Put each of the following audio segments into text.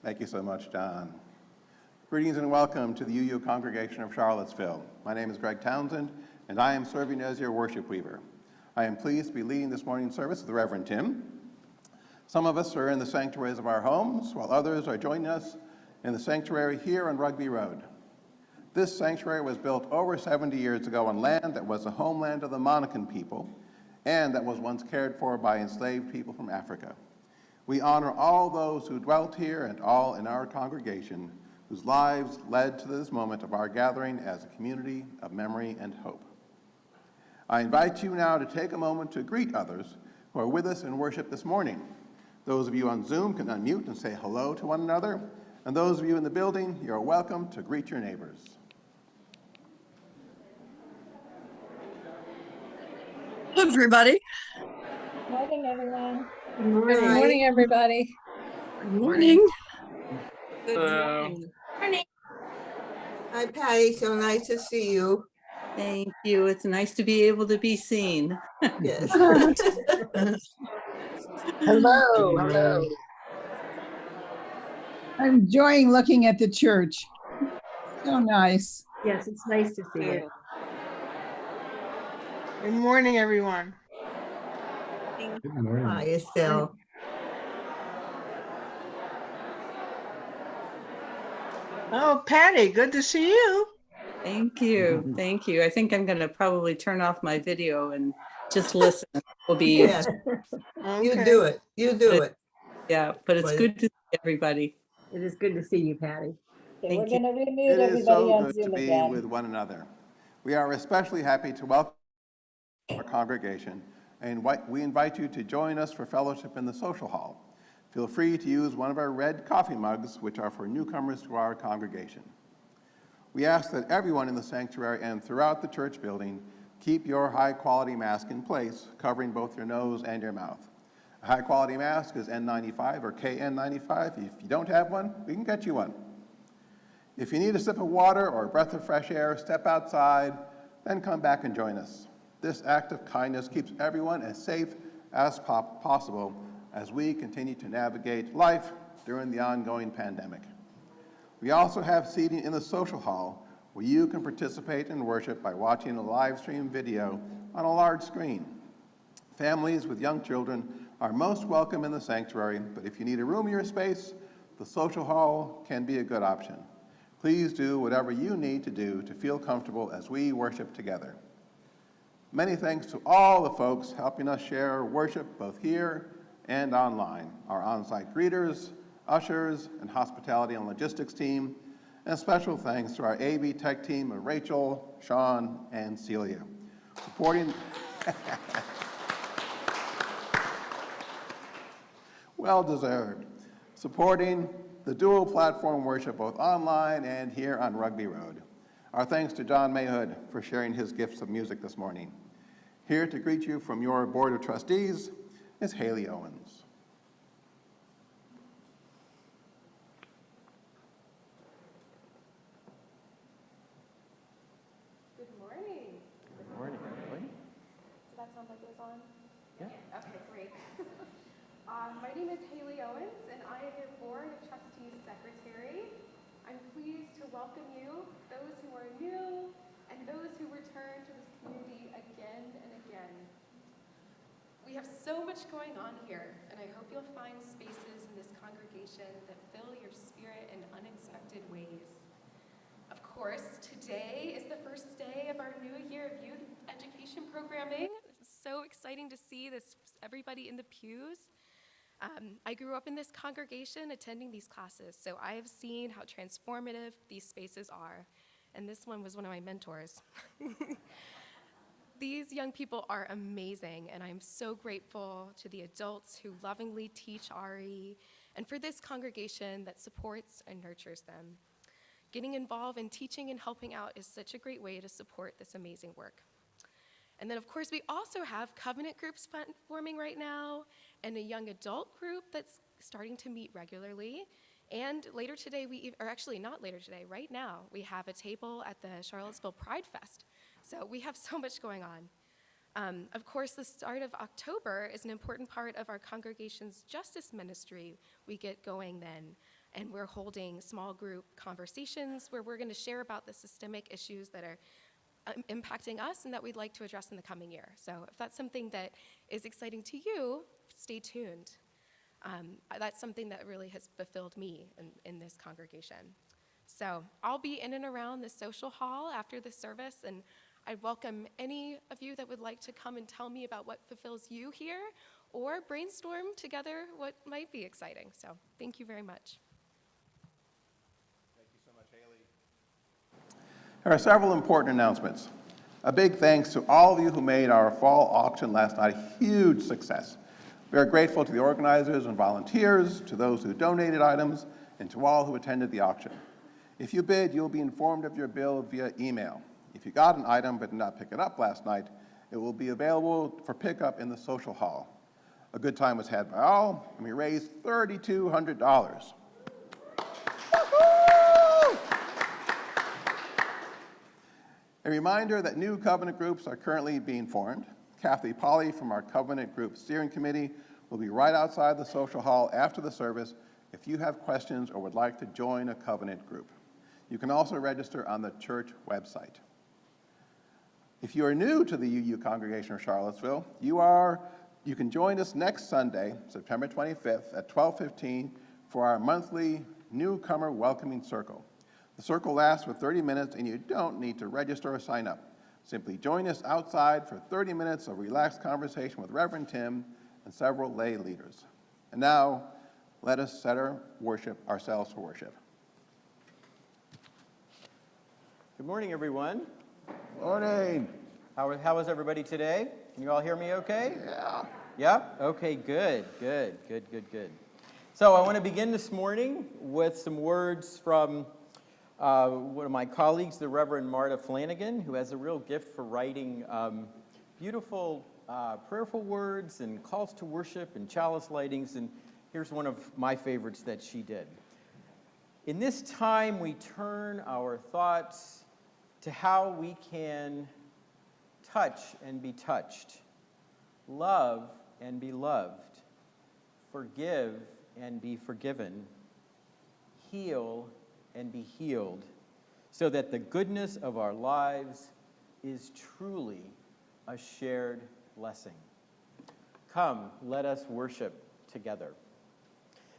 Thank you so much, John. Greetings and welcome to the UU Congregation of Charlottesville. My name is Greg Townsend, and I am serving as your worship weaver. I am pleased to be leading this morning's service with the Reverend Tim. Some of us are in the sanctuaries of our homes, while others are joining us in the sanctuary here on Rugby Road. This sanctuary was built over 70 years ago on land that was the homeland of the Monacan people, and that was once cared for by enslaved people from Africa. We honor all those who dwelt here and all in our congregation whose lives led to this moment of our gathering as a community of memory and hope. I invite you now to take a moment to greet others who are with us in worship this morning. Those of you on Zoom can unmute and say hello to one another, and those of you in the building, you're welcome to greet your neighbors. Hello, everybody. Good morning, everyone. Good morning. Good morning, everybody. Good morning. Good morning. Hi, Patty. So nice to see you. Thank you. It's nice to be able to be seen. Yes. Hello. Hello. I'm enjoying looking at the church. So nice. Yes, it's nice to see you. Good morning, everyone. Good morning. Hi, Estelle. Oh, Patty, good to see you. Thank you. Thank you. I think I'm going to probably turn off my video and just listen. Will be Yeah, you Okay. do it. You do it. yeah, but it's Well, good to see everybody. It is good to see you, Patty. Okay, we're Thank you. going to remute It is everybody so on good to Zoom be again. with one another. We are especially happy to welcome our congregation, and we invite you to join us for fellowship in the social hall. Feel free to use one of our red coffee mugs, which are for newcomers to our congregation. We ask that everyone in the sanctuary and throughout the church building keep your high-quality mask in place, covering both your nose and your mouth. A high-quality mask is N95 or KN95. If you don't have one, we can get you one. If you need a sip of water or a breath of fresh air, step outside, then come back and join us. This act of kindness keeps everyone as safe as possible as we continue to navigate life during the ongoing pandemic. We also have seating in the social hall where you can participate in worship by watching a live stream video on a large screen. Families with young children are most welcome in the sanctuary, but if you need a roomier space, the social hall can be a good option. Please do whatever you need to do to feel comfortable as we worship together. Many thanks to all the folks helping us share worship both here and online, our on-site greeters, ushers, and hospitality and logistics team, and special thanks to our AV tech team of Rachel, Sean, and Celia. Supporting well deserved. Supporting the dual platform worship both online and here on Rugby Road. Our thanks to John Mayhood for sharing his gifts of music this morning. Here to greet you from your Board of Trustees is Haley Owens. Good morning. Good morning, everybody. Does that sound like it was on? Yeah. Okay, great. My name is Haley Owens, and I am your Board of Trustees Secretary. I'm pleased to welcome you, those who are new, and those who return to this community again and again. We have so much going on here, and I hope you'll find spaces in this congregation that fill your spirit in unexpected ways. Of course, today is the first day of our new year of youth education programming. It's so exciting to see everybody in the pews. I grew up in this congregation attending these classes, so I have seen how transformative these spaces are, and this one was one of my mentors. These young people are amazing, and I'm so grateful to the adults who lovingly teach RE, and for this congregation that supports and nurtures them. Getting involved in teaching and helping out is such a great way to support this amazing work. And then, of course, we also have covenant groups forming right now, and a young adult group that's starting to meet regularly. And later today, not later today, right now, we have a table at the Charlottesville Pride Fest. So we have so much going on. Of course, the start of October is an important part of our congregation's justice ministry we get going then. and we're holding small group conversations where we're going to share about the systemic issues that are impacting us and that we'd like to address in the coming year. So if that's something that is exciting to you, stay tuned. That's something that really has fulfilled me in this congregation. So I'll be in and around the social hall after the service, and I welcome any of you that would like to come and tell me about what fulfills you here, or brainstorm together what might be exciting. So thank you very much. Thank you so much, Haley. There are several important announcements. A big thanks to all of you who made our fall auction last night a huge success. We are grateful to the organizers and volunteers, to those who donated items, and to all who attended the auction. If you bid, you'll be informed of your bill via email. If you got an item but did not pick it up last night, it will be available for pickup in the social hall. A good time was had by all, and we raised $3,200. A reminder that new covenant groups are currently being formed. Kathy Polly from our Covenant Group Steering Committee will be right outside the social hall after the service if you have questions or would like to join a covenant group. You can also register on the church website. If you are new to the UU Congregation of Charlottesville, you can join us next Sunday, September 25th at 12:15 for our monthly newcomer welcoming circle. The circle lasts for 30 minutes and you don't need to register or sign up. Simply join us outside for 30 minutes of relaxed conversation with Reverend Tim and several lay leaders. And now, let us set ourselves for worship. Good morning, everyone. Morning. How is everybody today? Can you all hear me okay? Yeah. Yeah? Okay, good. So I want to begin this morning with some words from one of my colleagues, the Reverend Marta Flanagan, who has a real gift for writing beautiful prayerful words and calls to worship and chalice lightings, and here's one of my favorites that she did. In this time, we turn our thoughts to how we can touch and be touched, love and be loved, forgive and be forgiven, heal and be healed, so that the goodness of our lives is truly a shared blessing. Come, let us worship together.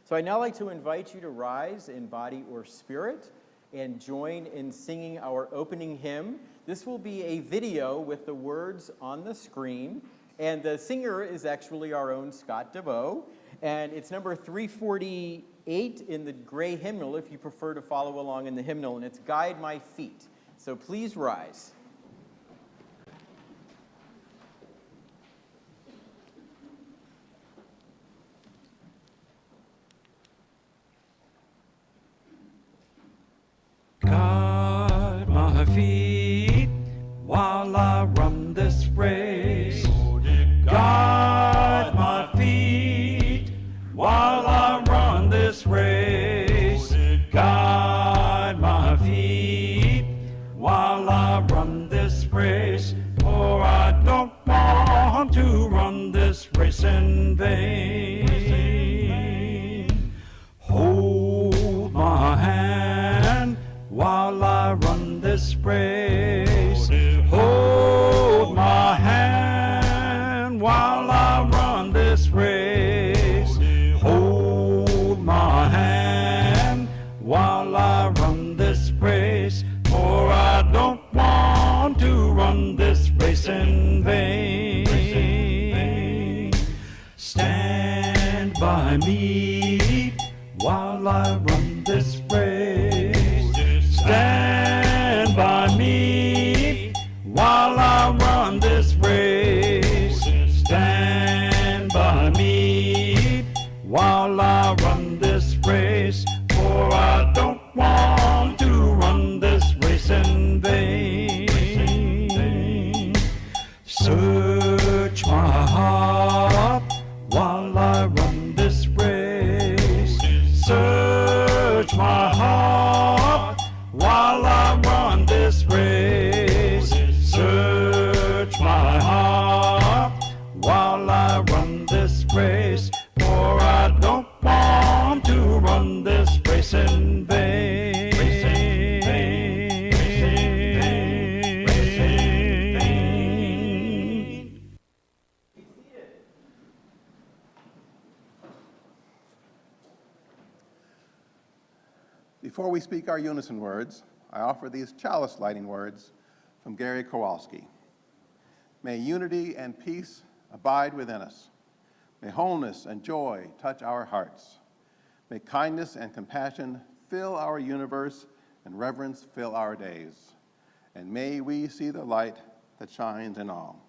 So I'd now like to invite you to rise in body or spirit and join in singing our opening hymn. This will be a video with the words on the screen, and the singer is actually our own Scott DeVoe, and it's number 348 in the gray hymnal if you prefer to follow along in the hymnal, and it's Guide My Feet. So please rise. Guide my feet while I run this race. Guide my feet while I run this race. Guide my feet while I run this race. For I don't want to run this race in vain. Hold my hand while I run this race. Hold my hand while I run this race. Hold my hand while I run this race. For I don't want to run this race in vain. Stand by me while I run this race. Stand by me while I run this race. Stand by me while I run this race. For I don't want to run this race in vain. Search my heart while I run this race. Search my heart while I run this race. Search my heart while I run this race. For I don't want to run this race Before we speak our unison words, I offer these chalice lighting words from Gary Kowalski. May unity and peace abide within us. May wholeness and joy touch our hearts. May kindness and compassion fill our universe and reverence fill our days. And may we see the light that shines in all.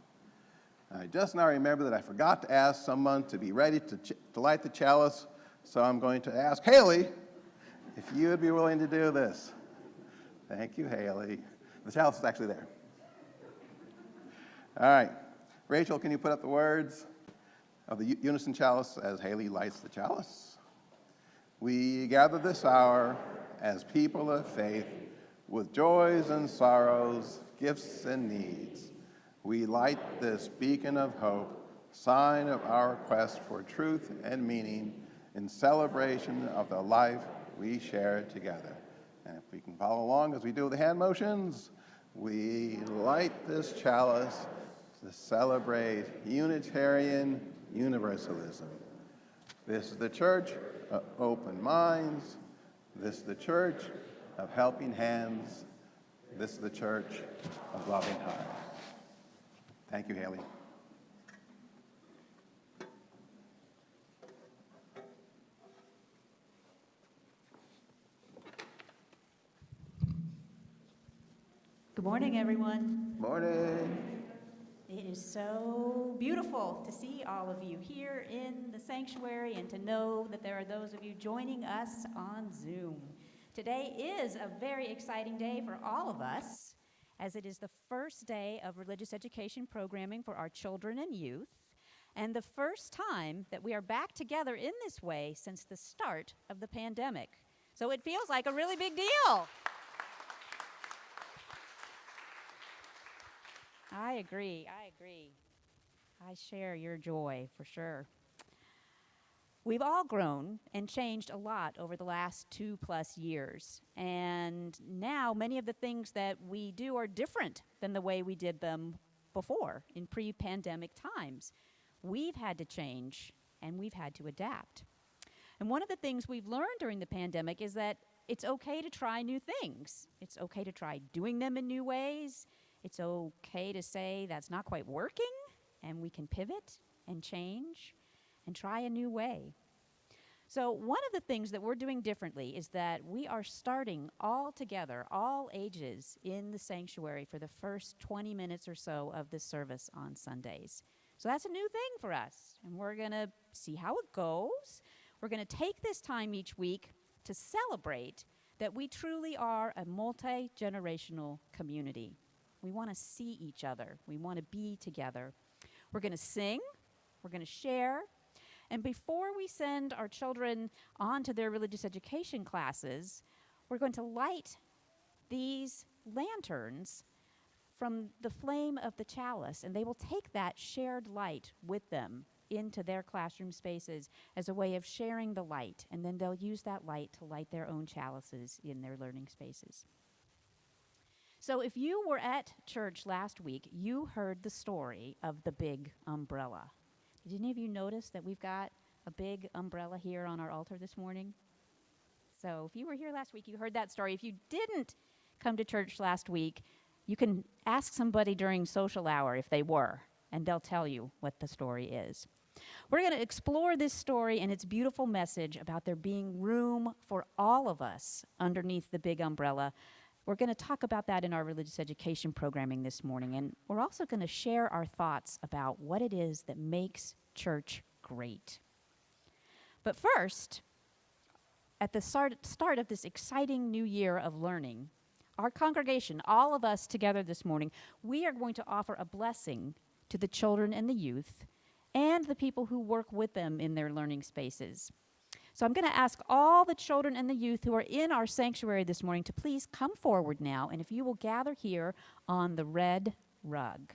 I just now remember that I forgot to ask someone to be ready to light the chalice, so I'm going to ask Haley if you would be willing to do this. Thank you, Haley. The chalice is actually there. All right. Rachel, can you put up the words of the unison chalice as Haley lights the chalice? We gather this hour as people of faith with joys and sorrows, gifts and needs. We light this beacon of hope, sign of our quest for truth and meaning in celebration of the life we share together. And if we can follow along as we do the hand motions, we light this chalice to celebrate Unitarian Universalism. This is the church of open minds. This is the church of helping hands. This is the church of loving hearts. Thank you, Haley. Good morning, everyone. Morning. It is so beautiful to see all of you here in the sanctuary and to know that there are those of you joining us on Zoom. Today is a very exciting day for all of us, as it is the first day of religious education programming for our children and youth, and the first time that we are back together in this way since the start of the pandemic. So it feels like a really big deal. I agree. I share your joy for sure. We've all grown and changed a lot over the last 2+ years. And now many of the things that we do are different than the way we did them before in pre-pandemic times. We've had to change and we've had to adapt. And one of the things we've learned during the pandemic is that it's okay to try new things. It's okay to try doing them in new ways. It's okay to say that's not quite working, and we can pivot and change and try a new way. So one of the things that we're doing differently is that we are starting all together, all ages, in the sanctuary for the first 20 minutes or so of the service on Sundays. So that's a new thing for us, and we're going to see how it goes. We're going to take this time each week to celebrate that we truly are a multi-generational community. We want to see each other. We want to be together. We're going to sing. We're going to share. And before we send our children on to their religious education classes, we're going to light these lanterns from the flame of the chalice, and they will take that shared light with them into their classroom spaces as a way of sharing the light, and then they'll use that light to light their own chalices in their learning spaces. So if you were at church last week, you heard the story of the big umbrella. Did any of you notice that we've got a big umbrella here on our altar this morning? So if you were here last week, you heard that story. If you didn't come to church last week, you can ask somebody during social hour if they were, and they'll tell you what the story is. We're going to explore this story and its beautiful message about there being room for all of us underneath the big umbrella. We're going to talk about that in our religious education programming this morning, and we're also going to share our thoughts about what it is that makes church great. But first, at the start of this exciting new year of learning, our congregation, all of us together this morning, we are going to offer a blessing to the children and the youth and the people who work with them in their learning spaces. So I'm going to ask all the children and the youth who are in our sanctuary this morning to please come forward now, and if you will gather here on the red rug.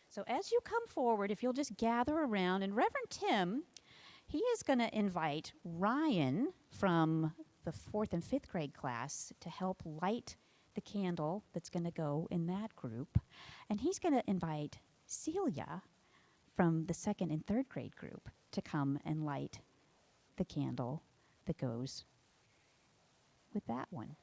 So as you come forward, if you'll just gather around, and Reverend Tim, he is going to invite Ryan from the 4th and 5th grade class to help light the candle that's going to go in that group. And he's going to invite Celia from the 2nd and 3rd grade group to come and light the candle that goes with that one.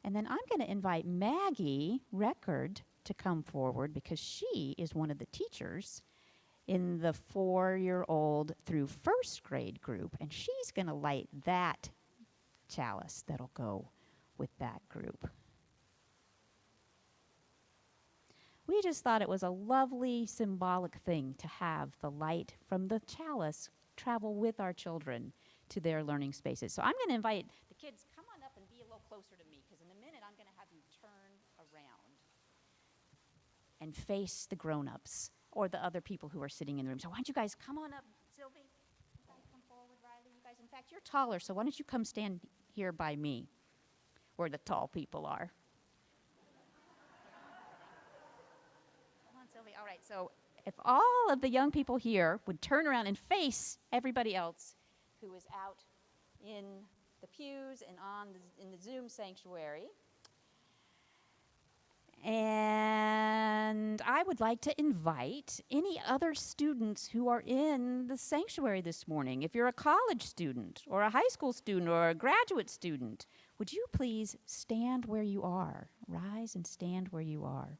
And then I'm going to invite Maggie Record to come forward because she is one of the teachers in the 4-year-old through 1st grade group, and she's going to light that chalice that'll go with that group. We just thought it was a lovely symbolic thing to have the light from the chalice travel with our children to their learning spaces. So I'm going to invite the kids, come on up and be a little closer to me, because in a minute I'm going to have you turn around and face the grown-ups or the other people who are sitting in the room. So why don't you guys come on up, Sylvie? You guys come forward, Riley. You guys, in fact, you're taller, so why don't you come stand here by me, where the tall people are. Come on, Sylvie. All right, so if all of the young people here would turn around and face everybody else who is out in the pews and in the Zoom sanctuary. And I would like to invite any other students who are in the sanctuary this morning. If you're a college student or a high school student or a graduate student, would you please stand where you are? Rise and stand where you are.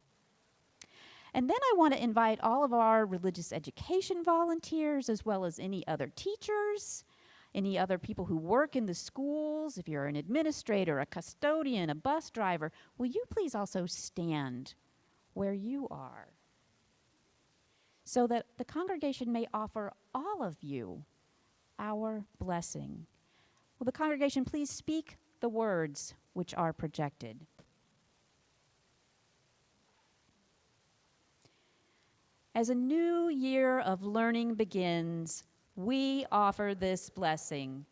And then I want to invite all of our religious education volunteers, as well as any other teachers, any other people who work in the schools. If you're an administrator, a custodian, a bus driver, will you please also stand where you are so that the congregation may offer all of you our blessing. Will the congregation please speak the words which are projected? As a new year of learning begins, we offer this blessing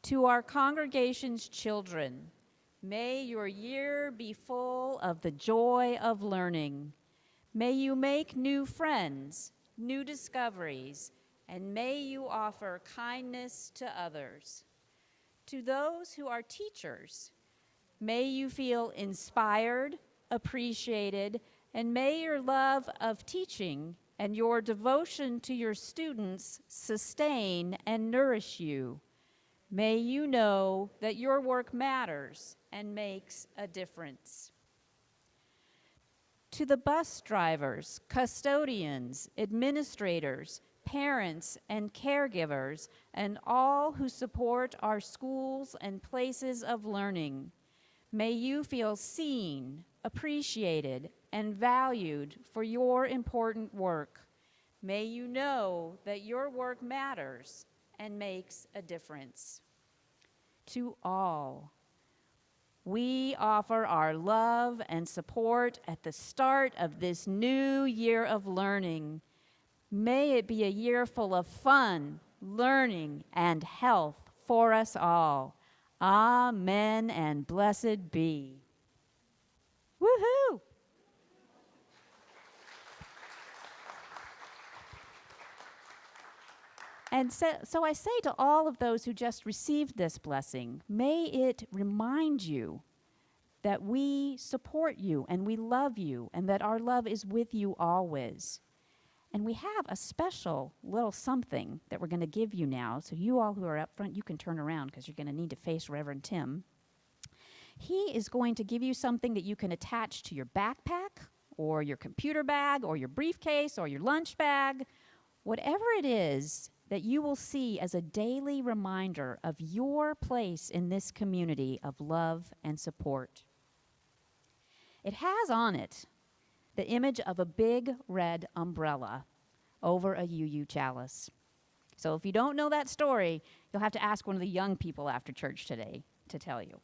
to our congregation's children. May your year be full of the joy of learning. May you make new friends, new discoveries, and may you offer kindness to others. To those who are teachers, may you feel inspired, appreciated, and may your love of teaching and your devotion to your students sustain and nourish you. May you know that your work matters and makes a difference. To the bus drivers, custodians, administrators, parents, and caregivers, and all who support our schools and places of learning, may you feel seen, appreciated, and valued for your important work. May you know that your work matters and makes a difference. To all, we offer our love and support at the start of this new year of learning. May it be a year full of fun, learning, and health for us all. Amen and blessed be. Woohoo! And so I say to all of those who just received this blessing, may it remind you that we support you and we love you and that our love is with you always. And we have a special little something that we're going to give you now. So you all who are up front, you can turn around because you're going to need to face Reverend Tim. He is going to give you something that you can attach to your backpack or your computer bag or your briefcase or your lunch bag, whatever it is that you will see as a daily reminder of your place in this community of love and support. It has on it the image of a big red umbrella over a UU chalice. So if you don't know that story, you'll have to ask one of the young people after church today to tell you.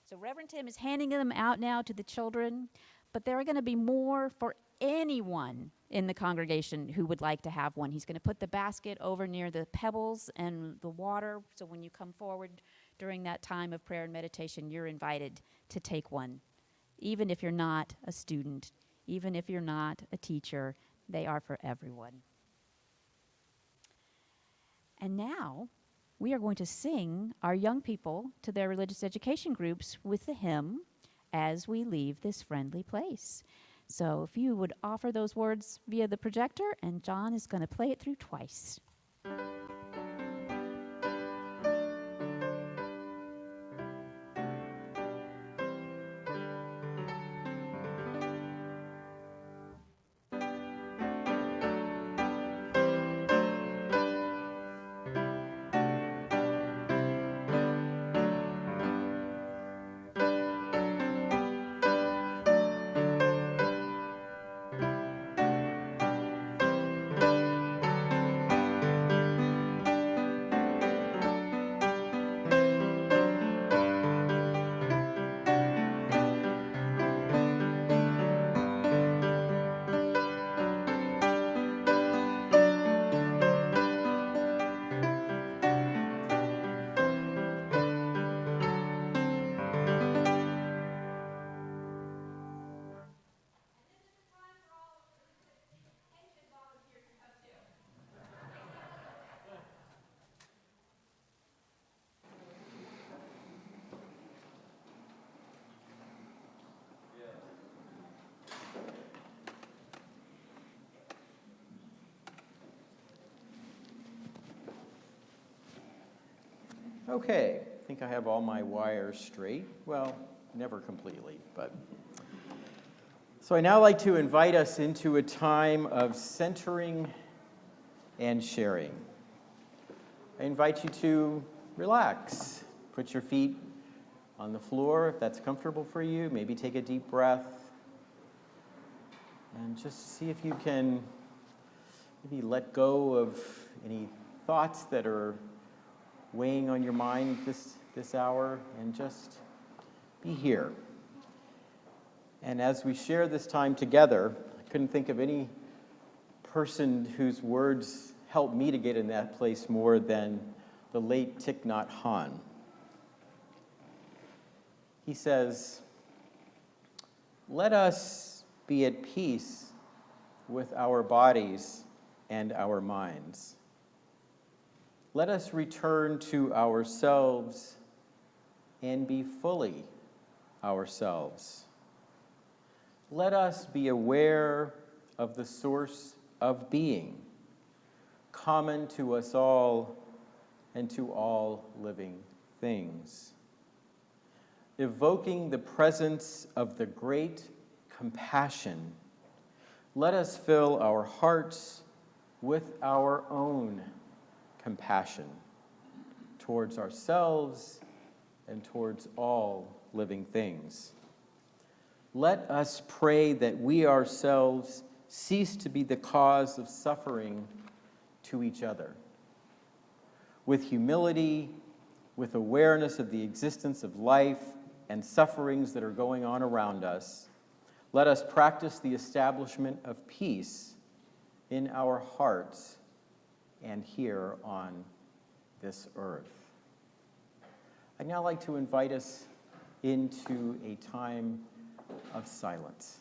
So Reverend Tim is handing them out now to the children, but there are going to be more for anyone in the congregation who would like to have one. He's going to put the basket over near the pebbles and the water, so when you come forward during that time of prayer and meditation, you're invited to take one. Even if you're not a student, even if you're not a teacher, they are for everyone. And now, we are going to sing our young people to their religious education groups with the hymn, As We Leave This Friendly Place. So if you would offer those words via the projector, and John is going to play it through twice. Okay, I think I have all my wires straight. Well, never completely, but. So I now like to invite us into a time of centering and sharing. I invite you to relax. Put your feet on the floor if that's comfortable for you. Maybe take a deep breath. And just see if you can maybe let go of any thoughts that are weighing on your mind this hour, and just be here. And as we share this time together, I couldn't think of any person whose words helped me to get in that place more than the late Thich Nhat Hanh. He says, "Let us be at peace with our bodies and our minds. Let us return to ourselves and be fully ourselves. Let us be aware of the source of being, common to us all and to all living things. Evoking the presence of the great compassion, let us fill our hearts with our own compassion towards ourselves and towards all living things. Let us pray that we ourselves cease to be the cause of suffering to each other. With humility, with awareness of the existence of life and sufferings that are going on around us, let us practice the establishment of peace in our hearts and here on this earth." I'd now like to invite us into a time of silence.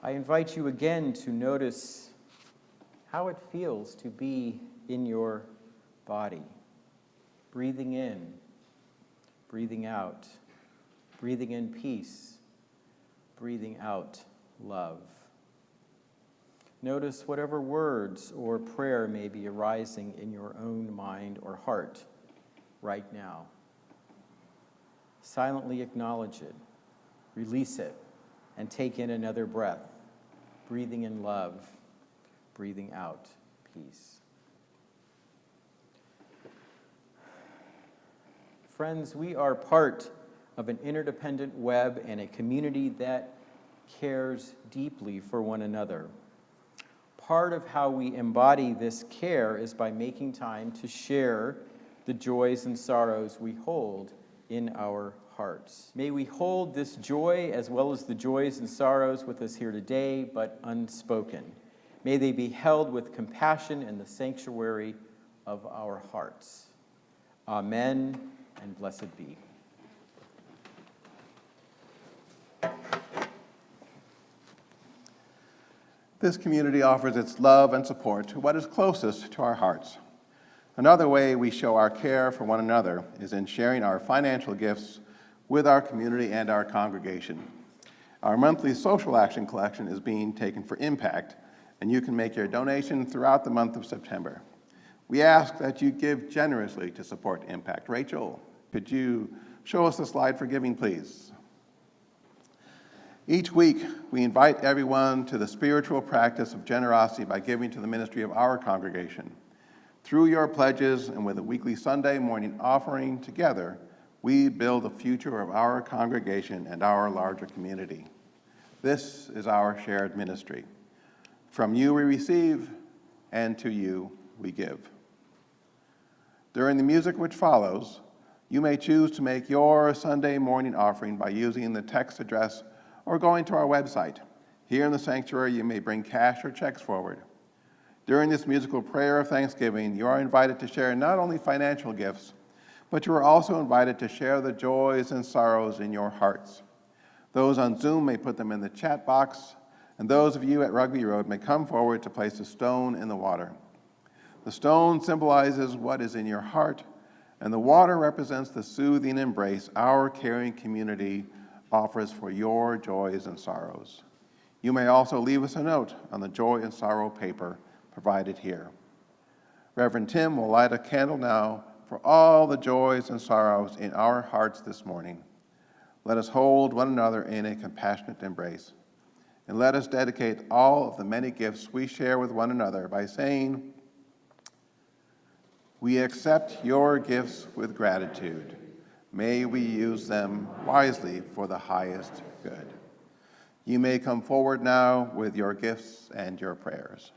I invite you again to notice how it feels to be in your body. Breathing in, breathing out, breathing in peace, breathing out love. Notice whatever words or prayer may be arising in your own mind or heart right now. Silently acknowledge it, release it, and take in another breath, breathing in love, breathing out peace. Friends, we are part of an interdependent web and a community that cares deeply for one another. Part of how we embody this care is by making time to share the joys and sorrows we hold in our hearts. May we hold this joy as well as the joys and sorrows with us here today, but unspoken. May they be held with compassion in the sanctuary of our hearts. Amen, and blessed be. This community offers its love and support to what is closest to our hearts. Another way we show our care for one another is in sharing our financial gifts with our community and our congregation. Our monthly social action collection is being taken for impact, and you can make your donation throughout the month of September. We ask that you give generously to support Impact. Rachel, could you show us the slide for giving, please? Each week, we invite everyone to the spiritual practice of generosity by giving to the ministry of our congregation. Through your pledges and with a weekly Sunday morning offering together, we build the future of our congregation and our larger community. This is our shared ministry. From you we receive, and to you we give. During the music which follows, you may choose to make your Sunday morning offering by using the text address or going to our website. Here in the sanctuary, you may bring cash or checks forward. During this musical prayer of thanksgiving, you are invited to share not only financial gifts, but you are also invited to share the joys and sorrows in your hearts. Those on Zoom may put them in the chat box, and those of you at Rugby Road may come forward to place a stone in the water. The stone symbolizes what is in your heart, and the water represents the soothing embrace our caring community offers for your joys and sorrows. You may also leave us a note on the joy and sorrow paper provided here. Reverend Tim will light a candle now for all the joys and sorrows in our hearts this morning. Let us hold one another in a compassionate embrace, and let us dedicate all of the many gifts we share with one another by saying, "We accept your gifts with gratitude. May we use them wisely for the highest good." You may come forward now with your gifts and your prayers.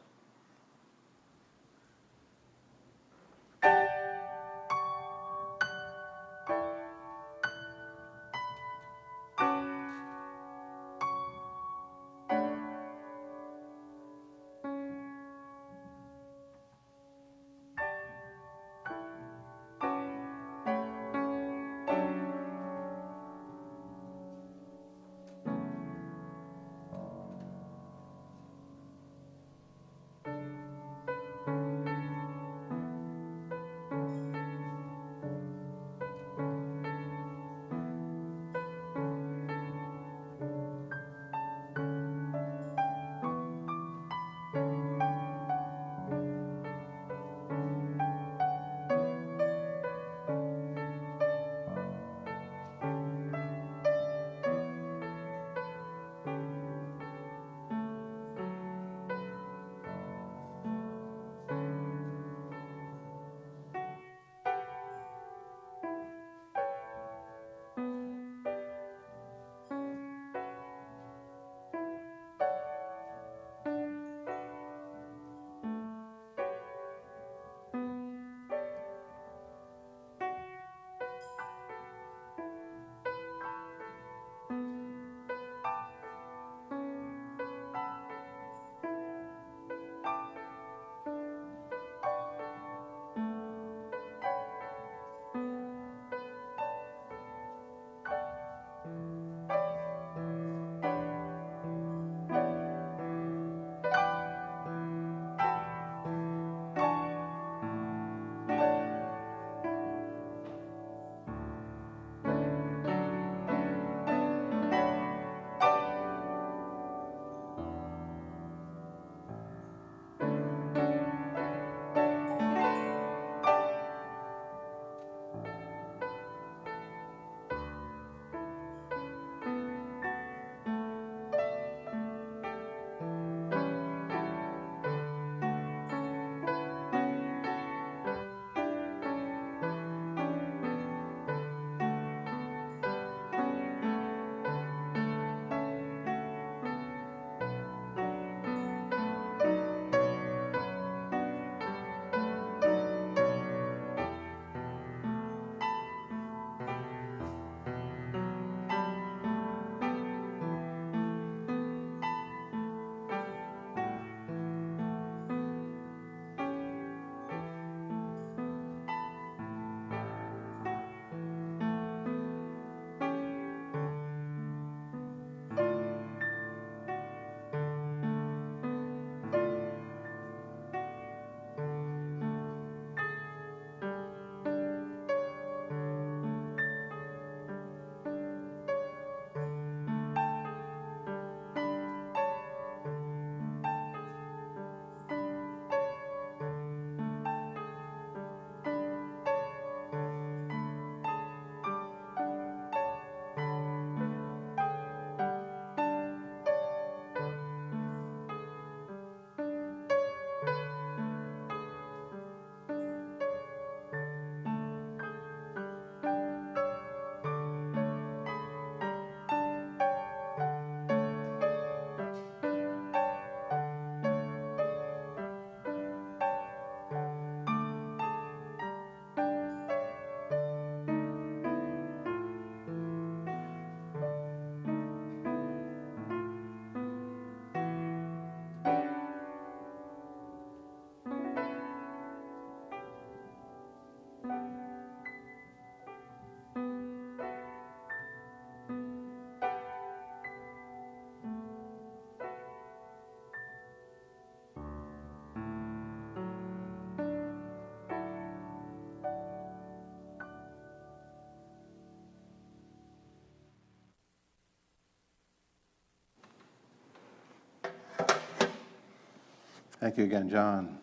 Thank you again, John.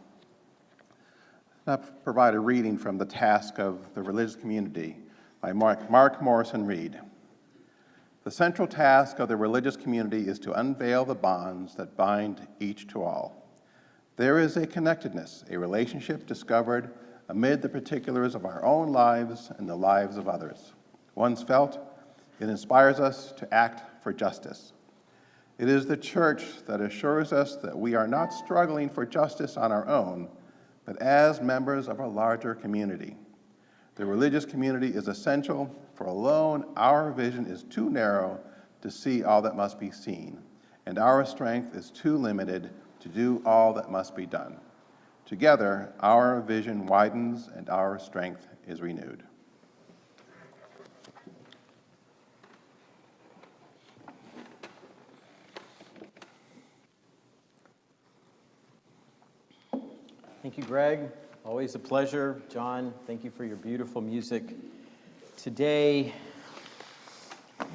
I'll provide a reading from The Task of the Religious Community by Mark Morrison Reed. The central task of the religious community is to unveil the bonds that bind each to all. There is a connectedness, a relationship discovered amid the particulars of our own lives and the lives of others. Once felt, it inspires us to act for justice. It is the church that assures us that we are not struggling for justice on our own, but as members of a larger community. The religious community is essential, for alone our vision is too narrow to see all that must be seen, and our strength is too limited to do all that must be done. Together, our vision widens and our strength is renewed. Thank you, Greg. Always a pleasure. John, thank you for your beautiful music today.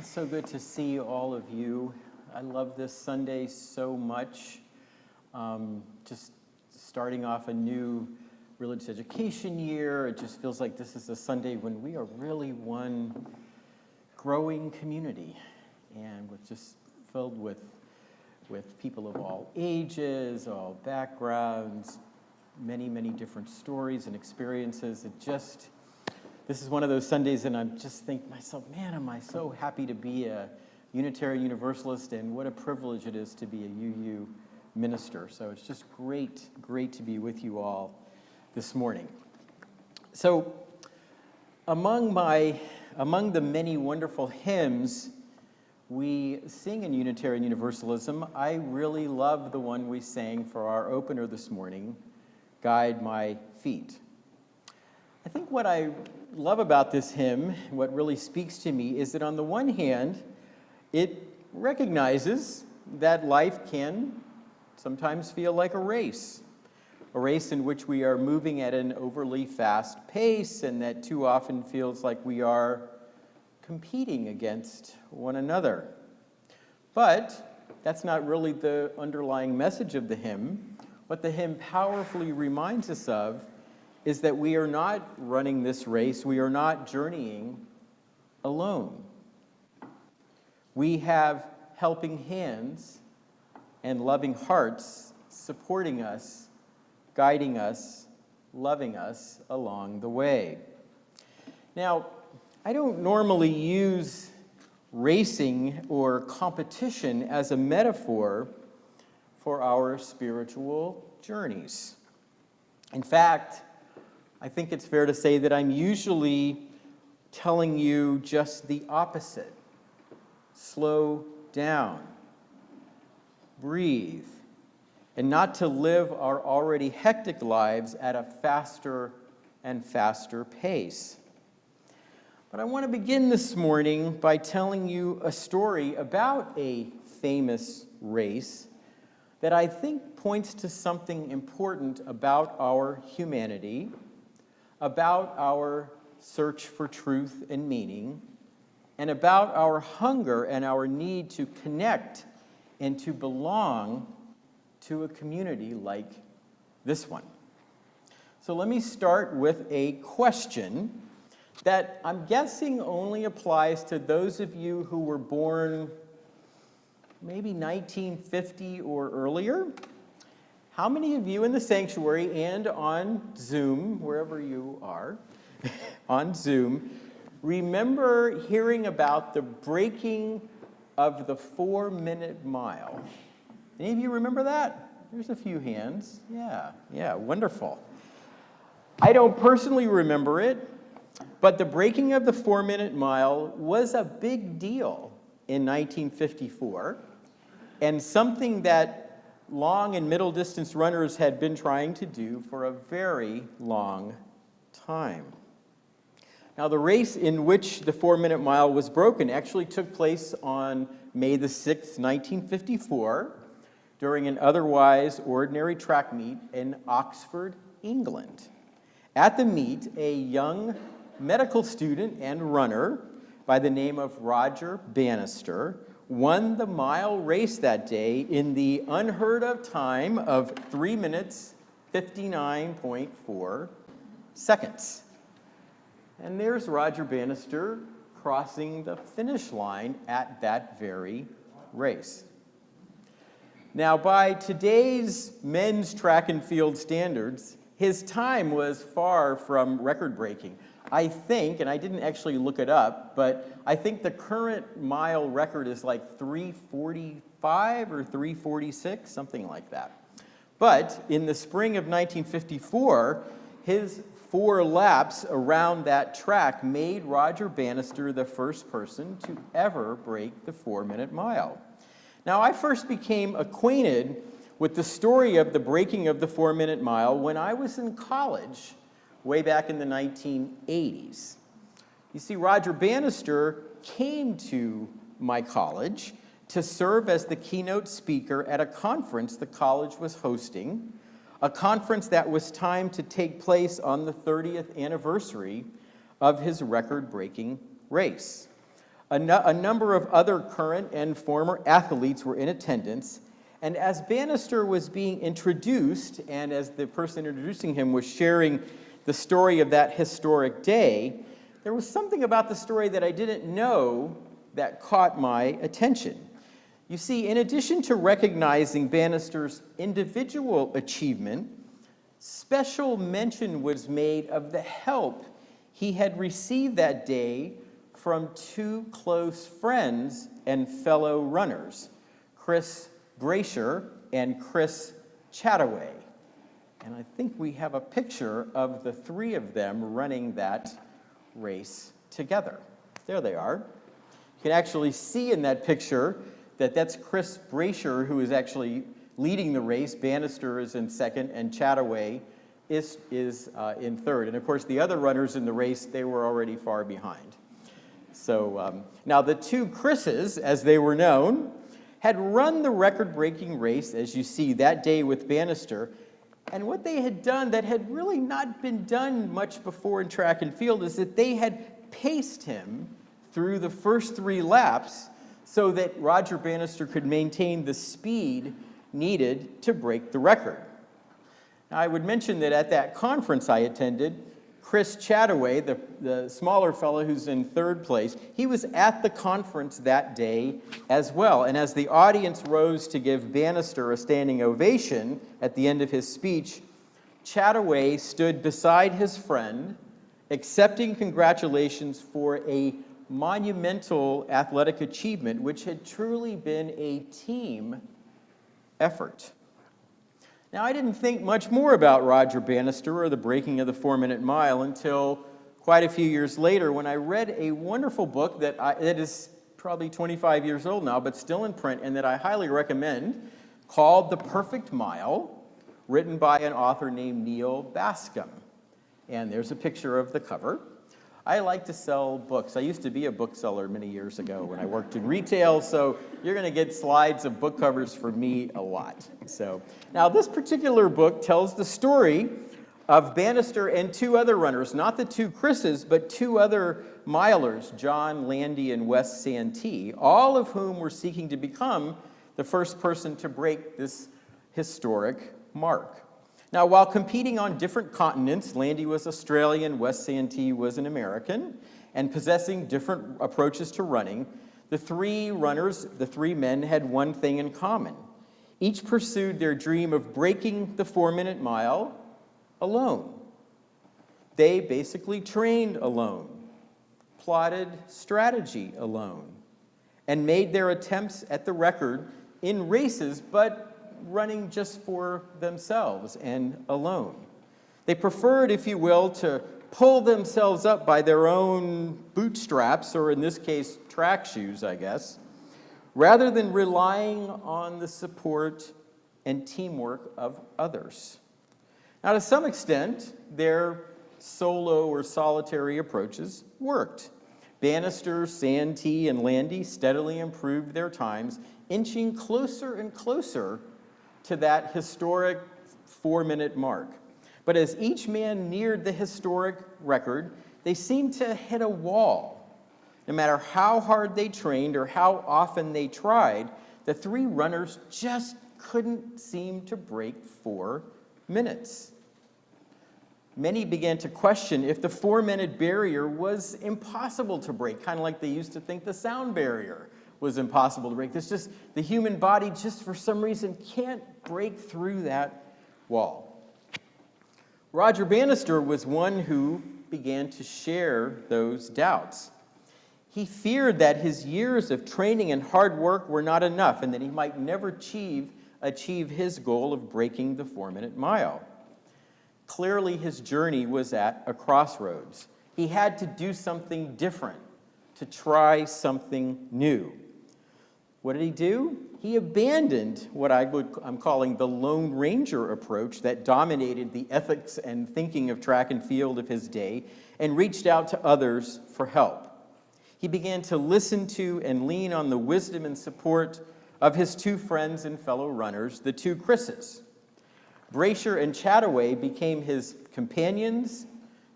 It's so good to see all of you. I love this Sunday so much. Just starting off a new religious education year, it just feels like this is a Sunday when we are really one growing community, and we're just filled with people of all ages, all backgrounds, many, many different stories and experiences. This is one of those Sundays, and I'm just thinking to myself, man, am I so happy to be a Unitarian Universalist, and what a privilege it is to be a UU minister. So it's just great to be with you all this morning. So among the many wonderful hymns we sing in Unitarian Universalism, I really love the one we sang for our opener this morning, Guide My Feet. I think what I love about this hymn, what really speaks to me, is that on the one hand, it recognizes that life can sometimes feel like a race in which we are moving at an overly fast pace, and that too often feels like we are competing against one another. But that's not really the underlying message of the hymn. What the hymn powerfully reminds us of is that we are not running this race, we are not journeying alone. We have helping hands and loving hearts supporting us, guiding us, loving us along the way. Now, I don't normally use racing or competition as a metaphor for our spiritual journeys. In fact, I think it's fair to say that I'm usually telling you just the opposite. Slow down, breathe, and not to live our already hectic lives at a faster and faster pace. But I want to begin this morning by telling you a story about a famous race that I think points to something important about our humanity, about our search for truth and meaning, and about our hunger and our need to connect and to belong to a community like this one. So let me start with a question that I'm guessing only applies to those of you who were born maybe 1950 or earlier. How many of you in the sanctuary and on Zoom, wherever you are, on Zoom, remember hearing about the breaking of the 4-minute mile? Any of you remember that? There's a few hands. Yeah, wonderful. I don't personally remember it, but the breaking of the 4-minute mile was a big deal in 1954, and something that long and middle distance runners had been trying to do for a very long time. Now, the race in which the 4-minute mile was broken actually took place on May the 6th, 1954, during an otherwise ordinary track meet in Oxford, England. At the meet, a young medical student and runner by the name of Roger Bannister won the mile race that day in the unheard of time of 3 minutes, 59.4 seconds. And there's Roger Bannister crossing the finish line at that very race. Now, by today's men's track and field standards, his time was far from record-breaking. I think, and I didn't actually look it up, but I think the current mile record is like 3:45 or 3:46, something like that. But in the spring of 1954, his 4 laps around that track made Roger Bannister the first person to ever break the 4-minute mile. Now, I first became acquainted with the story of the breaking of the 4-minute mile when I was in college, way back in the 1980s. You see, Roger Bannister came to my college to serve as the keynote speaker at a conference the college was hosting, a conference that was timed to take place on the 30th anniversary of his record-breaking race. A number of other current and former athletes were in attendance, and as Bannister was being introduced, and as the person introducing him was sharing the story of that historic day, there was something about the story that I didn't know that caught my attention. You see, in addition to recognizing Bannister's individual achievement, special mention was made of the help he had received that day from 2 close friends and fellow runners, Chris Brasher and Chris Chataway. And I think we have a picture of the 3 of them running that race together. There they are. You can actually see in that picture that that's Chris Brasher, who is actually leading the race. Bannister is in second, and Chataway is in third. And of course, the other runners in the race, they were already far behind. So now the 2 Chris's, as they were known, had run the record-breaking race, as you see, that day with Bannister. And what they had done that had really not been done much before in track and field is that they had paced him through the first 3 laps so that Roger Bannister could maintain the speed needed to break the record. Now, I would mention that at that conference I attended, Chris Chataway, the smaller fellow who's in 3rd place, he was at the conference that day as well. And as the audience rose to give Bannister a standing ovation at the end of his speech, Chataway stood beside his friend, accepting congratulations for a monumental athletic achievement, which had truly been a team effort. Now, I didn't think much more about Roger Bannister or the breaking of the 4-minute mile until quite a few years later when I read a wonderful book that is probably 25 years old now, but still in print, and that I highly recommend, called The Perfect Mile, written by an author named Neil Bascom. And there's a picture of the cover. I like to sell books. I used to be a bookseller many years ago when I worked in retail, so you're going to get slides of book covers from me a lot. So now this particular book tells the story of Bannister and 2 other runners, not the 2 Chris's, but 2 other milers, John Landy and Wes Santee, all of whom were seeking to become the first person to break this historic mark. Now, while competing on different continents, Landy was Australian, Wes Santee was an American, and possessing different approaches to running, the 3 runners, the 3 men, had one thing in common. Each pursued their dream of breaking the 4-minute mile alone. They basically trained alone, plotted strategy alone, and made their attempts at the record in races, but running just for themselves and alone. They preferred, if you will, to pull themselves up by their own bootstraps, or in this case, track shoes, I guess, rather than relying on the support and teamwork of others. Now, to some extent, their solo or solitary approaches worked. Bannister, Santee, and Landy steadily improved their times, inching closer and closer to that historic 4-minute mark. But as each man neared the historic record, they seemed to hit a wall. No matter how hard they trained or how often they tried, the three runners just couldn't seem to break 4 minutes. Many began to question if the 4-minute barrier was impossible to break, kind of like they used to think the sound barrier was impossible to break. It's just the human body just for some reason can't break through that wall. Roger Bannister was one who began to share those doubts. He feared that his years of training and hard work were not enough and that he might never achieve his goal of breaking the 4-minute mile. Clearly, his journey was at a crossroads. He had to do something different, to try something new. What did he do? He abandoned what I'm calling the Lone Ranger approach that dominated the ethics and thinking of track and field of his day and reached out to others for help. He began to listen to and lean on the wisdom and support of his two friends and fellow runners, the two Chris's. Brasher and Chataway became his companions,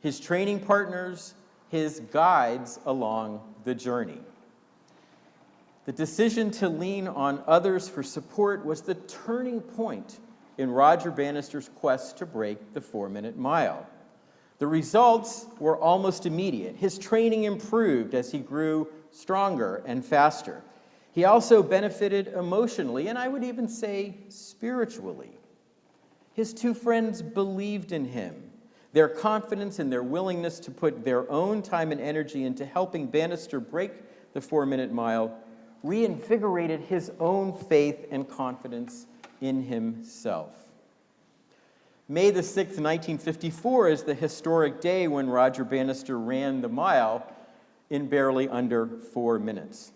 his training partners, his guides along the journey. The decision to lean on others for support was the turning point in Roger Bannister's quest to break the 4-minute mile. The results were almost immediate. His training improved as he grew stronger and faster. He also benefited emotionally, and I would even say spiritually. His two friends believed in him. Their confidence and their willingness to put their own time and energy into helping Bannister break the 4-minute mile reinvigorated his own faith and confidence in himself. May the 6th, 1954 is the historic day when Roger Bannister ran the mile in barely under 4 minutes.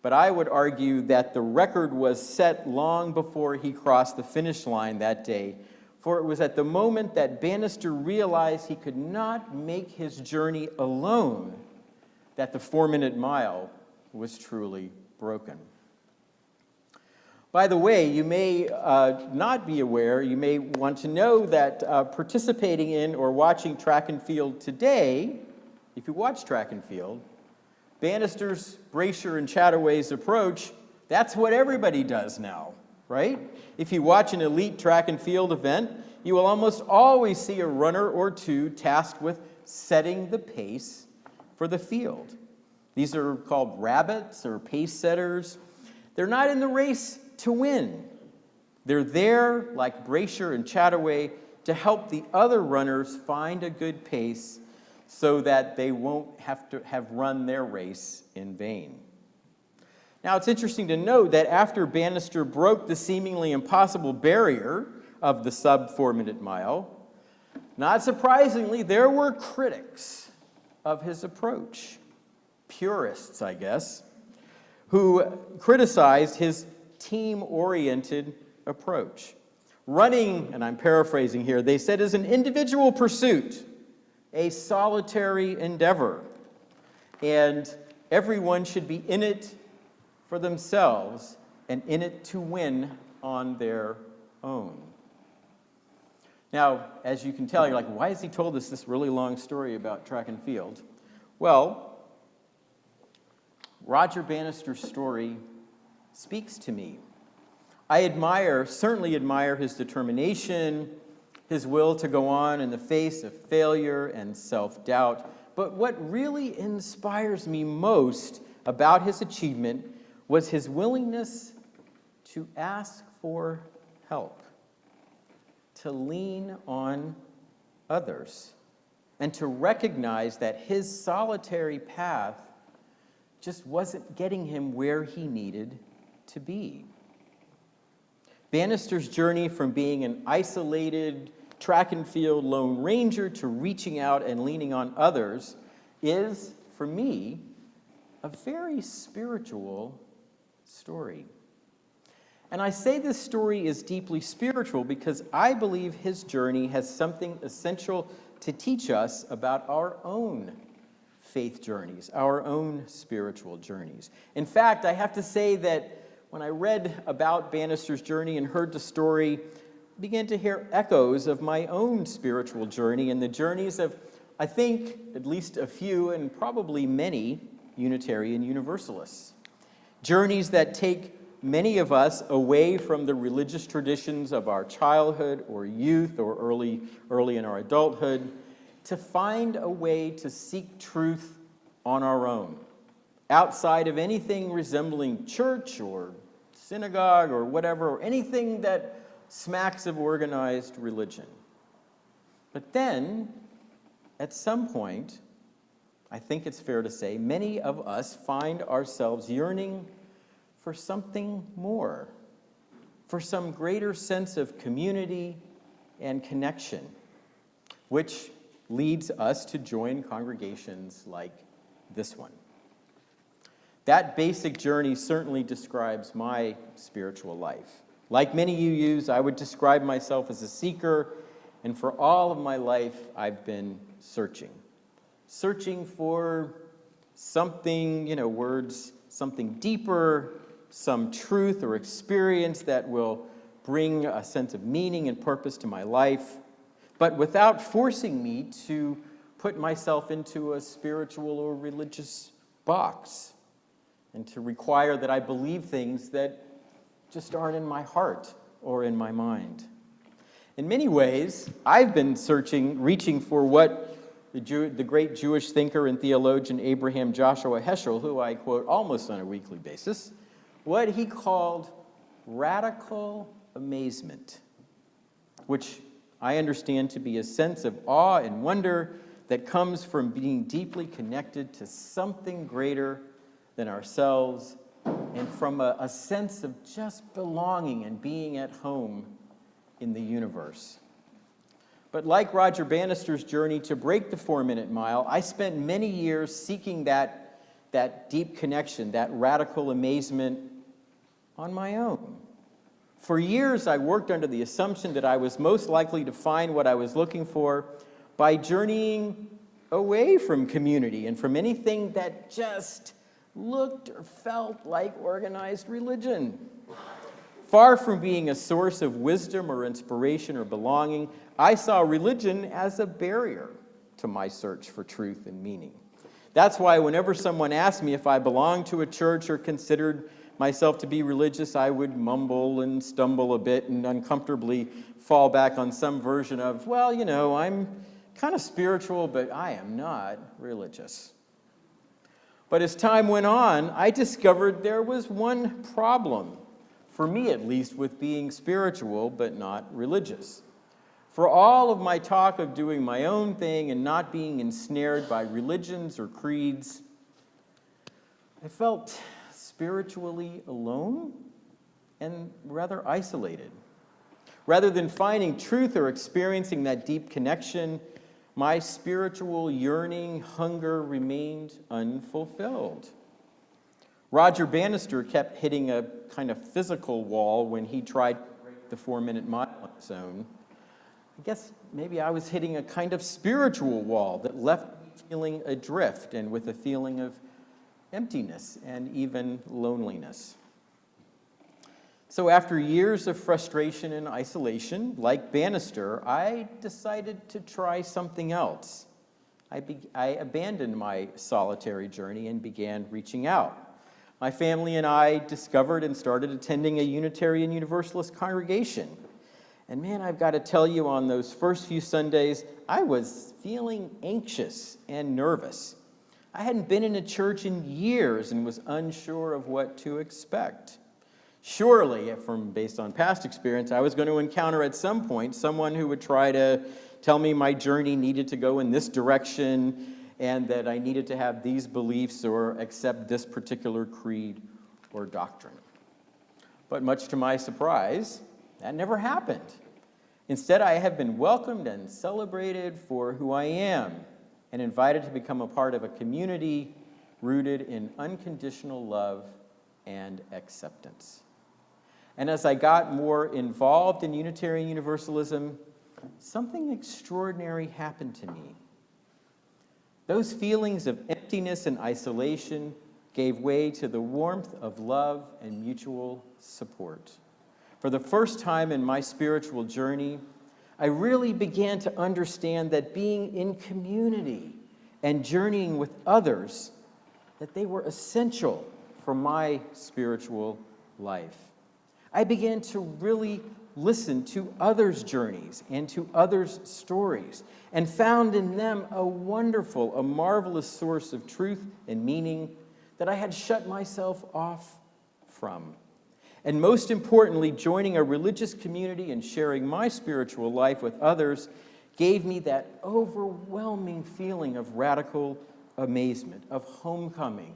But I would argue that the record was set long before he crossed the finish line that day, for it was at the moment that Bannister realized he could not make his journey alone that the 4-minute mile was truly broken. By the way, you may not be aware, you may want to know that participating in or watching track and field today, if you watch track and field, Bannister's, Brasher, and Chataway's approach, that's what everybody does now, right? If you watch an elite track and field event, you will almost always see a runner or two tasked with setting the pace for the field. These are called rabbits or pace setters. They're not in the race to win. They're there, like Brasher and Chataway, to help the other runners find a good pace so that they won't have to have run their race in vain. Now, it's interesting to note that after Bannister broke the seemingly impossible barrier of the sub-4-minute mile, not surprisingly, there were critics of his approach, purists, I guess, who criticized his team-oriented approach. Running, and I'm paraphrasing here, they said is an individual pursuit, a solitary endeavor, and everyone should be in it for themselves and in it to win on their own. Now, as you can tell, you're like, why has he told us this really long story about track and field? Well, Roger Bannister's story speaks to me. I certainly admire his determination, his will to go on in the face of failure and self-doubt. But what really inspires me most about his achievement was his willingness to ask for help, to lean on others, and to recognize that his solitary path just wasn't getting him where he needed to be. Bannister's journey from being an isolated track and field lone ranger to reaching out and leaning on others is, for me, a very spiritual story. And I say this story is deeply spiritual because I believe his journey has something essential to teach us about our own faith journeys, our own spiritual journeys. In fact, I have to say that when I read about Bannister's journey and heard the story, I began to hear echoes of my own spiritual journey and the journeys of, I think, at least a few and probably many Unitarian Universalists. Journeys that take many of us away from the religious traditions of our childhood or youth or early in our adulthood to find a way to seek truth on our own, outside of anything resembling church or synagogue or whatever, or anything that smacks of organized religion. But then, at some point, I think it's fair to say, many of us find ourselves yearning for something more, for some greater sense of community and connection, which leads us to join congregations like this one. That basic journey certainly describes my spiritual life. Like many UUs, I would describe myself as a seeker, and for all of my life, I've been searching for something, words, something deeper, some truth or experience that will bring a sense of meaning and purpose to my life, but without forcing me to put myself into a spiritual or religious box and to require that I believe things that just aren't in my heart or in my mind. In many ways, I've been reaching for what the great Jewish thinker and theologian Abraham Joshua Heschel, who I quote almost on a weekly basis, what he called radical amazement, which I understand to be a sense of awe and wonder that comes from being deeply connected to something greater than ourselves and from a sense of just belonging and being at home in the universe. But like Roger Bannister's journey to break the 4-minute mile, I spent many years seeking that deep connection, that radical amazement on my own. For years, I worked under the assumption that I was most likely to find what I was looking for by journeying away from community and from anything that just looked or felt like organized religion. Far from being a source of wisdom or inspiration or belonging, I saw religion as a barrier to my search for truth and meaning. That's why whenever someone asked me if I belonged to a church or considered myself to be religious, I would mumble and stumble a bit and uncomfortably fall back on some version of, well, I'm kind of spiritual, but I am not religious. But as time went on, I discovered there was one problem, for me at least, with being spiritual but not religious. For all of my talk of doing my own thing and not being ensnared by religions or creeds, I felt spiritually alone and rather isolated. Rather than finding truth or experiencing that deep connection, my spiritual yearning, hunger remained unfulfilled. Roger Bannister kept hitting a kind of physical wall when he tried to break the 4-minute mile on his own. I guess maybe I was hitting a kind of spiritual wall that left me feeling adrift and with a feeling of emptiness and even loneliness. So after years of frustration and isolation, like Bannister, I decided to try something else. I abandoned my solitary journey and began reaching out. My family and I discovered and started attending a Unitarian Universalist congregation. And man, I've got to tell you, on those first few Sundays, I was feeling anxious and nervous. I hadn't been in a church in years and was unsure of what to expect. Surely, based on past experience, I was going to encounter at some point someone who would try to tell me my journey needed to go in this direction and that I needed to have these beliefs or accept this particular creed or doctrine. But much to my surprise, that never happened. Instead, I have been welcomed and celebrated for who I am and invited to become a part of a community rooted in unconditional love and acceptance. And as I got more involved in Unitarian Universalism, something extraordinary happened to me. Those feelings of emptiness and isolation gave way to the warmth of love and mutual support. For the first time in my spiritual journey, I really began to understand that being in community and journeying with others that they were essential for my spiritual life. I began to really listen to others' journeys and to others' stories, and found in them a wonderful, a marvelous source of truth and meaning that I had shut myself off from. And most importantly, joining a religious community and sharing my spiritual life with others gave me that overwhelming feeling of radical amazement, of homecoming,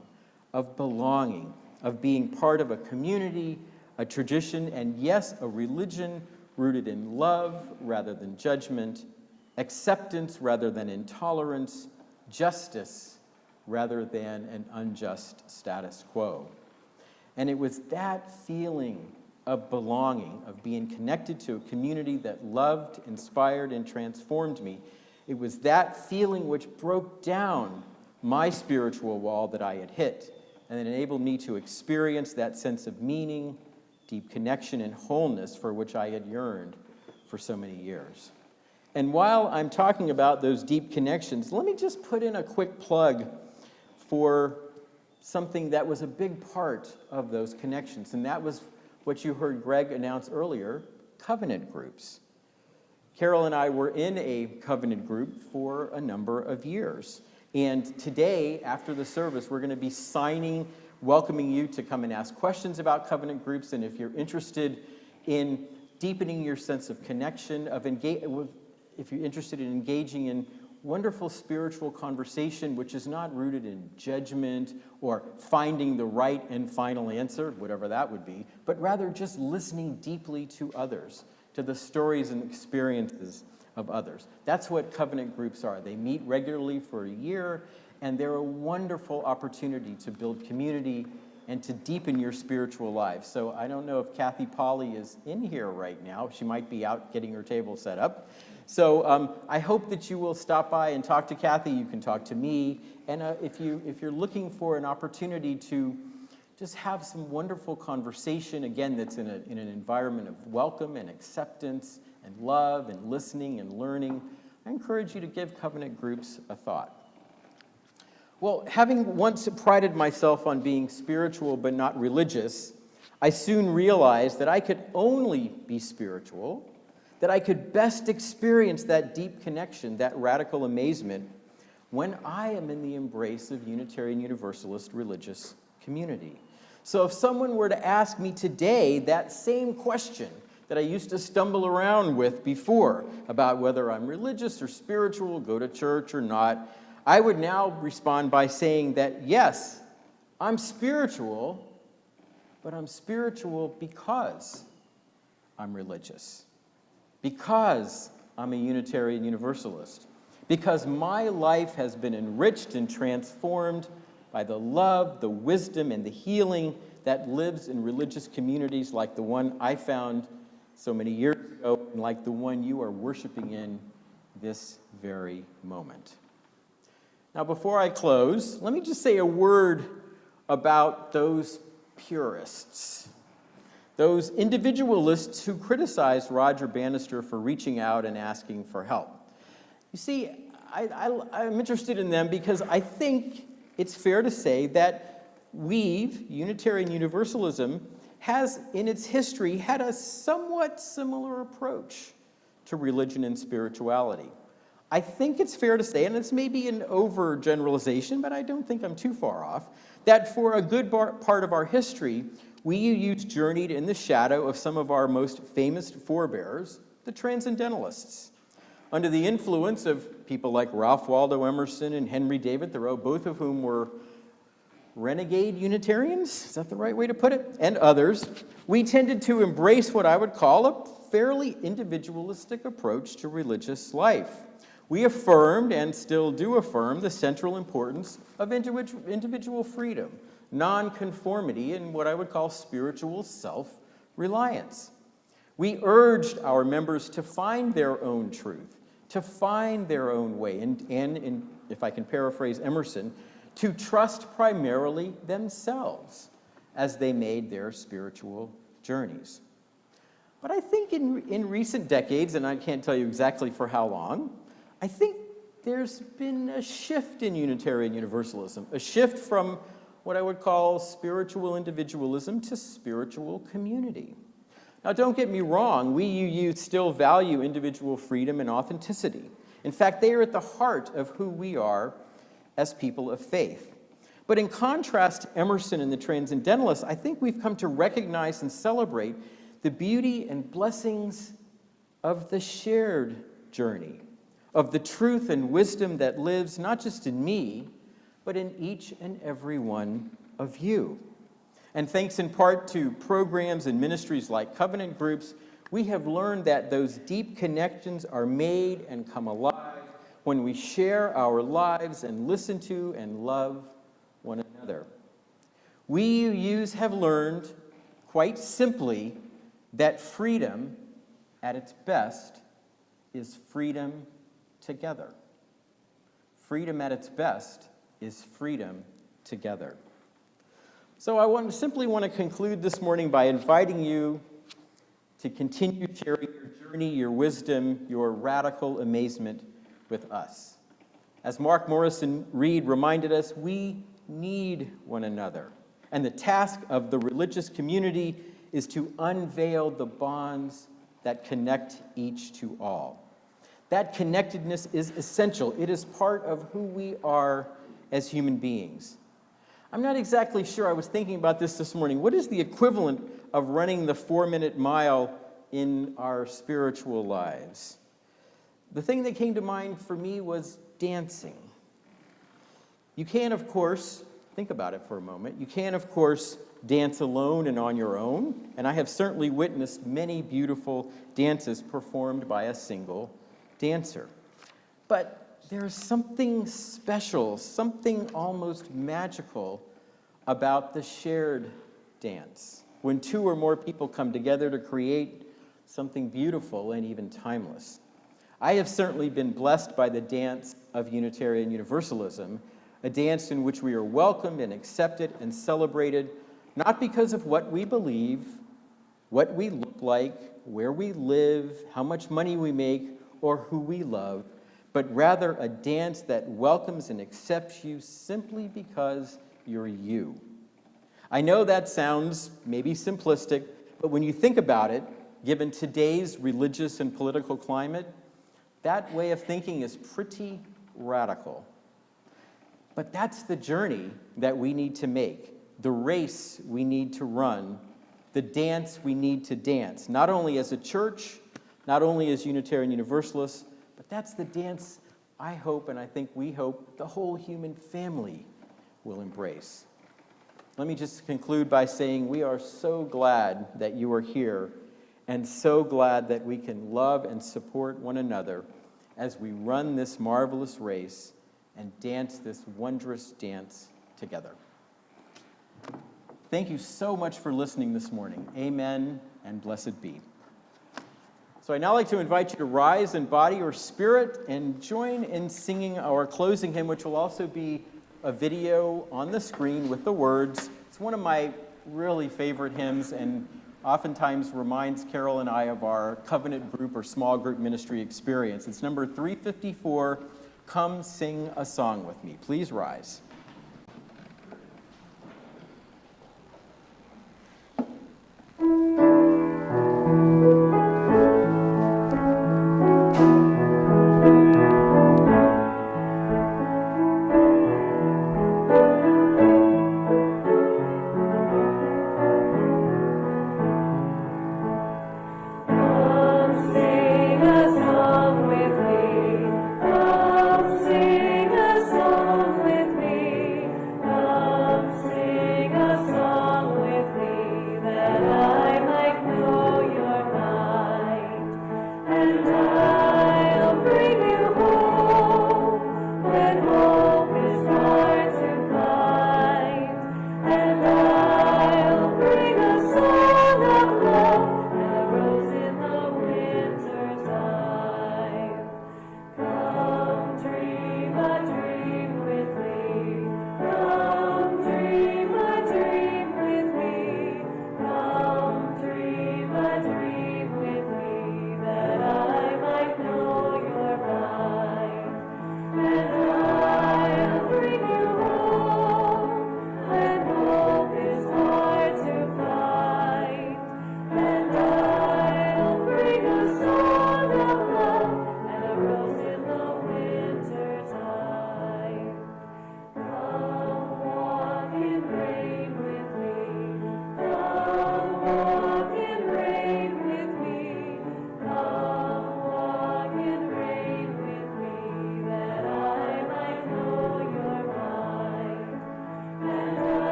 of belonging, of being part of a community, a tradition, and yes, a religion rooted in love rather than judgment, acceptance rather than intolerance, justice rather than an unjust status quo. And it was that feeling of belonging, of being connected to a community that loved, inspired, and transformed me. It was that feeling which broke down my spiritual wall that I had hit, and it enabled me to experience that sense of meaning, deep connection, and wholeness for which I had yearned for so many years. And while I'm talking about those deep connections, let me just put in a quick plug for something that was a big part of those connections, and that was what you heard Greg announce earlier, covenant groups. Carol and I were in a covenant group for a number of years. And today, after the service, we're going to be welcoming you to come and ask questions about covenant groups. And if you're interested in deepening your sense of connection, if you're interested in engaging in wonderful spiritual conversation, which is not rooted in judgment or finding the right and final answer, whatever that would be, but rather just listening deeply to others, to the stories and experiences of others. That's what covenant groups are. They meet regularly for a year, and they're a wonderful opportunity to build community and to deepen your spiritual life. So I don't know if Kathy Polly is in here right now. She might be out getting her table set up. So I hope that you will stop by and talk to Kathy. You can talk to me. And if you're looking for an opportunity to just have some wonderful conversation, again, that's in an environment of welcome and acceptance and love and listening and learning, I encourage you to give covenant groups a thought. Well, having once prided myself on being spiritual but not religious, I soon realized that I could only be spiritual, that I could best experience that deep connection, that radical amazement, when I am in the embrace of Unitarian Universalist religious community. So if someone were to ask me today that same question that I used to stumble around with before about whether I'm religious or spiritual, go to church or not, I would now respond by saying that yes, I'm spiritual, but I'm spiritual because I'm religious, because I'm a Unitarian Universalist, because my life has been enriched and transformed by the love, the wisdom, and the healing that lives in religious communities like the one I found so many years ago, and like the one you are worshiping in this very moment. Now, before I close, let me just say a word about those purists, those individualists who criticized Roger Bannister for reaching out and asking for help. You see, I'm interested in them because I think it's fair to say that Unitarian Universalism, has in its history had a somewhat similar approach to religion and spirituality. I think it's fair to say, and this may be an overgeneralization, but I don't think I'm too far off, that for a good part of our history, we UUs journeyed in the shadow of some of our most famous forebears, the Transcendentalists. Under the influence of people like Ralph Waldo Emerson and Henry David Thoreau, both of whom were renegade Unitarians, is that the right way to put it? And others, we tended to embrace what I would call a fairly individualistic approach to religious life. We affirmed, and still do affirm, the central importance of individual freedom, nonconformity, and what I would call spiritual self-reliance. We urged our members to find their own truth, to find their own way, and if I can paraphrase Emerson, to trust primarily themselves as they made their spiritual journeys. But I think in recent decades, and I can't tell you exactly for how long, I think there's been a shift in Unitarian Universalism, a shift from what I would call spiritual individualism to spiritual community. Now, don't get me wrong, we UU still value individual freedom and authenticity. In fact, they are at the heart of who we are as people of faith. But in contrast to Emerson and the Transcendentalists, I think we've come to recognize and celebrate the beauty and blessings of the shared journey, of the truth and wisdom that lives not just in me, but in each and every one of you. And thanks in part to programs and ministries like covenant groups, we have learned that those deep connections are made and come alive when we share our lives and listen to and love one another. We UUs have learned, quite simply, that freedom at its best is freedom together. Freedom at its best is freedom together. So I simply want to conclude this morning by inviting you to continue sharing your journey, your wisdom, your radical amazement with us. As Mark Morrison Reed reminded us, we need one another. And the task of the religious community is to unveil the bonds that connect each to all. That connectedness is essential. It is part of who we are as human beings. I'm not exactly sure, I was thinking about this morning. What is the equivalent of running the 4-minute mile in our spiritual lives? The thing that came to mind for me was dancing. You can, of course, think about it for a moment, you can, of course, dance alone and on your own, and I have certainly witnessed many beautiful dances performed by a single dancer. But there's something special, something almost magical about the shared dance, when 2 or more people come together to create something beautiful and even timeless. I have certainly been blessed by the dance of Unitarian Universalism, a dance in which we are welcomed and accepted and celebrated, not because of what we believe, what we look like, where we live, how much money we make, or who we love, but rather a dance that welcomes and accepts you simply because you're you. I know that sounds maybe simplistic, but when you think about it, given today's religious and political climate, that way of thinking is pretty radical. But that's the journey that we need to make, the race we need to run, the dance we need to dance, not only as a church, not only as Unitarian Universalists, but that's the dance I hope, and I think we hope, the whole human family will embrace. Let me just conclude by saying we are so glad that you are here, and so glad that we can love and support one another as we run this marvelous race and dance this wondrous dance together. Thank you so much for listening this morning. Amen, and blessed be. So I'd now like to invite you to rise in body or spirit and join in singing our closing hymn, which will also be a video on the screen with the words. It's one of my really favorite hymns and oftentimes reminds Carol and I of our covenant group or small group ministry experience. It's number 354, Come Sing a Song With Me. Please rise. Sing a song with me.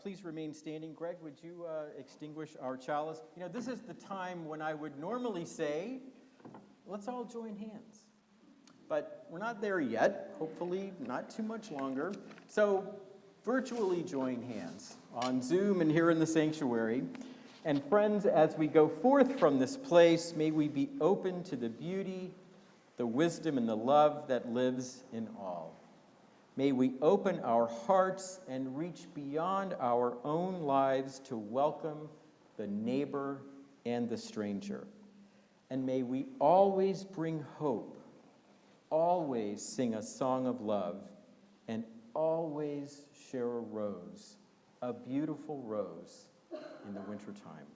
please remain standing. Greg, would you extinguish our chalice? You know, this is the time when I would normally say, let's all join hands. But we're not there yet, hopefully not too much longer. So virtually join hands on Zoom and here in the sanctuary. And friends, as we go forth from this place, may we be open to the beauty, the wisdom, and the love that lives in all. May we open our hearts and reach beyond our own lives to welcome the neighbor and the stranger. And may we always bring hope, always sing a song of love, and always share a rose, a beautiful rose in the wintertime.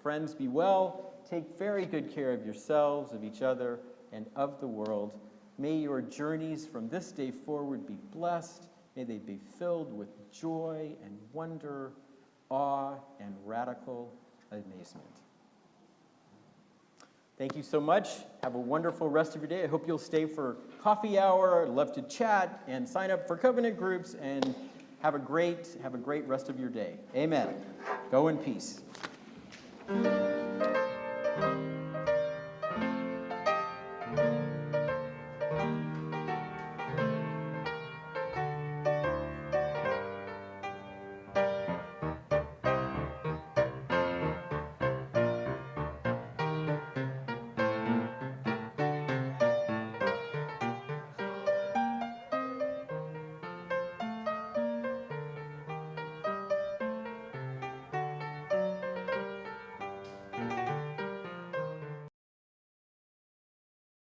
Friends, be well. Take very good care of yourselves, of each other, and of the world. May your journeys from this day forward be blessed. May they be filled with joy and wonder, awe, and radical amazement. Thank you so much. Have a wonderful rest of your day. I hope you'll stay for coffee hour. I'd love to chat and sign up for covenant groups, and have a great rest of your day. Amen. Go in peace.